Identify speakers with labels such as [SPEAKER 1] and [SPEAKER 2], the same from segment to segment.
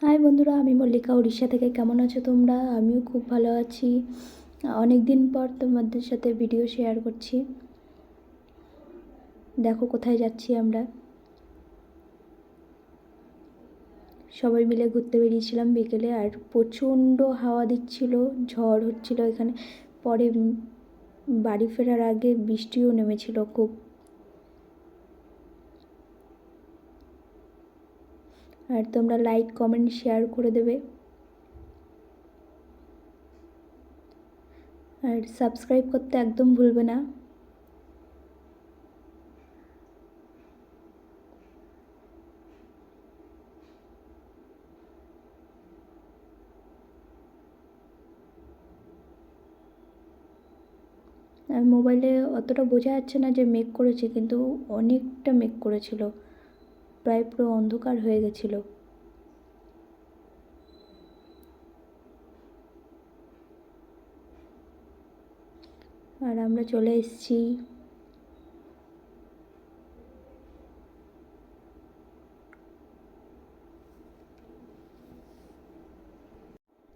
[SPEAKER 1] High বন্ধুরা, আমি মল্লিকা উড়িষ্যা থেকে। কেমন আছো তোমরা? আমিও খুব ভালো আছি। অনেক দিন পর তোমাদের সাথে ভিডিও শেয়ার করছি। দেখো কোথায় যাচ্ছি আমরা। সবাই মিলে ঘুরতে বেরিয়েছিলাম বিকেলে, আর প্রচণ্ড হাওয়া দিচ্ছিল, ঝড় হচ্ছিল এখানে। পরে বাড়ি ফেরার আগে বৃষ্টিও নেমেছিল খুব। আর তোমরা লাইক কমেন্ট শেয়ার করে দেবে, আর সাবস্ক্রাইব করতে একদম ভুলবে না। আর মোবাইলে অতটা বোঝা যাচ্ছে না যে মেঘ করেছে, কিন্তু অনেকটা মেঘ করেছিল, প্রায় পুরো অন্ধকার হয়ে গেছিল। আর আমরা চলে এসেছি।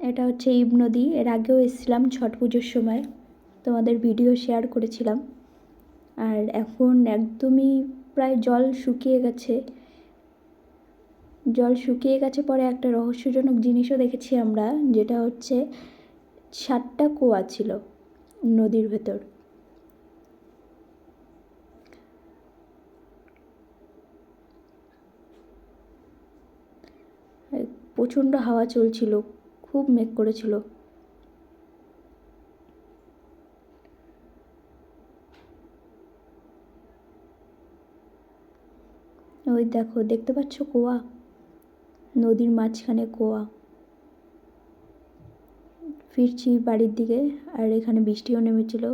[SPEAKER 1] এটা হচ্ছে ইব নদী। এর আগেও এসেছিলাম ছট পুজোর সময়, তোমাদের ভিডিও শেয়ার করেছিলাম। আর এখন একদমই প্রায় জল শুকিয়ে গেছে। জল শুকিয়ে গেছে পরে একটা রহস্যজনক জিনিসও দেখেছি আমরা, যেটা হচ্ছে 7টা কুয়া ছিল নদীর ভেতর। প্রচণ্ড হাওয়া চলছিল, খুব মেঘ করেছিল। ওই দেখো, দেখতে পাচ্ছ কুয়া? নদীর মাঝখানে কুয়া। ফিরছি বাড়ির দিকে, আর এখানে বৃষ্টিও নেমেছিল।